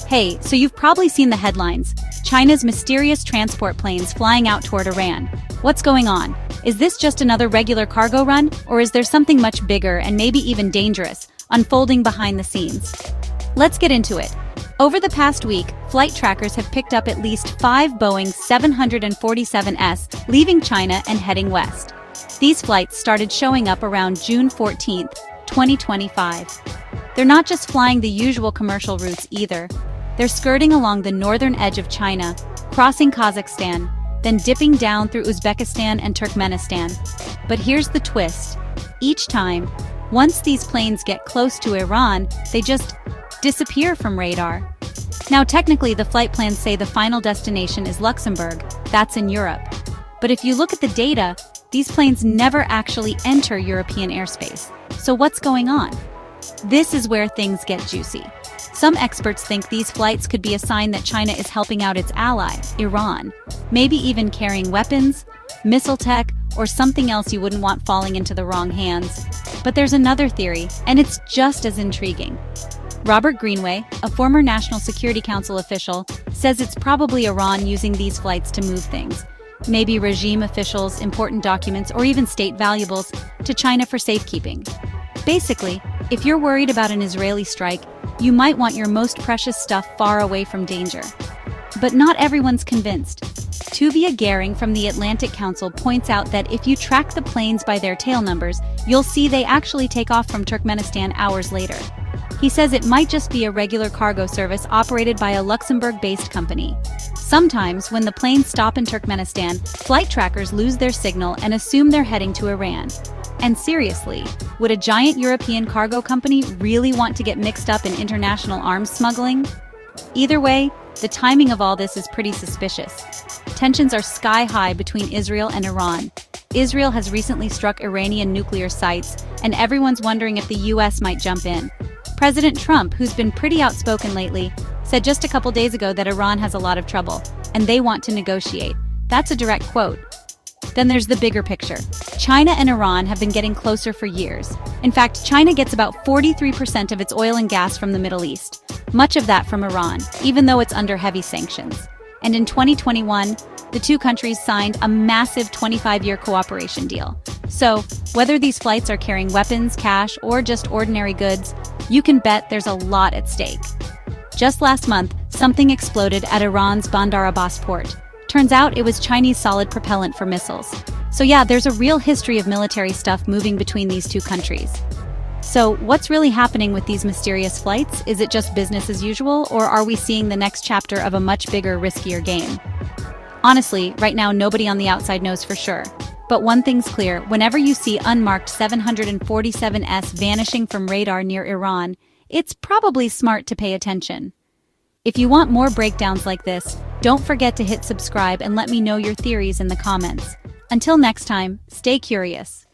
Hey, so you've probably seen the headlines. China's mysterious transport planes flying out toward Iran. What's going on? Is this just another regular cargo run, or is there something much bigger and maybe even dangerous unfolding behind the scenes? Let's get into it. Over the past week, flight trackers have picked up at least 5 Boeing 747s leaving China and heading west. These flights started showing up around June 14, 2025. They're not just flying the usual commercial routes either. They're skirting along the northern edge of China, crossing Kazakhstan, then dipping down through Uzbekistan and Turkmenistan. But here's the twist. Each time, once these planes get close to Iran, they just disappear from radar. Now, technically, the flight plans say the final destination is Luxembourg. That's in Europe. But if you look at the data, these planes never actually enter European airspace. So what's going on? This is where things get juicy. Some experts think these flights could be a sign that China is helping out its ally, Iran, maybe even carrying weapons, missile tech, or something else you wouldn't want falling into the wrong hands. But there's another theory, and it's just as intriguing. Robert Greenway, a former National Security Council official, says it's probably Iran using these flights to move things, maybe regime officials, important documents, or even state valuables, to China for safekeeping. Basically, if you're worried about an Israeli strike, you might want your most precious stuff far away from danger. But not everyone's convinced. Tuvia Gehring from the Atlantic Council points out that if you track the planes by their tail numbers, you'll see they actually take off from Turkmenistan hours later. He says it might just be a regular cargo service operated by a Luxembourg-based company. Sometimes, when the planes stop in Turkmenistan, flight trackers lose their signal and assume they're heading to Iran. And seriously, would a giant European cargo company really want to get mixed up in international arms smuggling? Either way, the timing of all this is pretty suspicious. Tensions are sky-high between Israel and Iran. Israel has recently struck Iranian nuclear sites, and everyone's wondering if the US might jump in. President Trump, who's been pretty outspoken lately, said just a couple days ago that Iran has a lot of trouble, and they want to negotiate. That's a direct quote. Then there's the bigger picture. China and Iran have been getting closer for years. In fact, China gets about 43% of its oil and gas from the Middle East, much of that from Iran, even though it's under heavy sanctions. And in 2021, the two countries signed a massive 25-year cooperation deal. So, whether these flights are carrying weapons, cash, or just ordinary goods, you can bet there's a lot at stake. Just last month, something exploded at Iran's Bandar Abbas port. Turns out it was Chinese solid propellant for missiles. So yeah, there's a real history of military stuff moving between these two countries. So what's really happening with these mysterious flights? Is it just business as usual, or are we seeing the next chapter of a much bigger, riskier game? Honestly, right now nobody on the outside knows for sure. But one thing's clear, whenever you see unmarked 747s vanishing from radar near Iran, it's probably smart to pay attention. If you want more breakdowns like this, don't forget to hit subscribe and let me know your theories in the comments. Until next time, stay curious.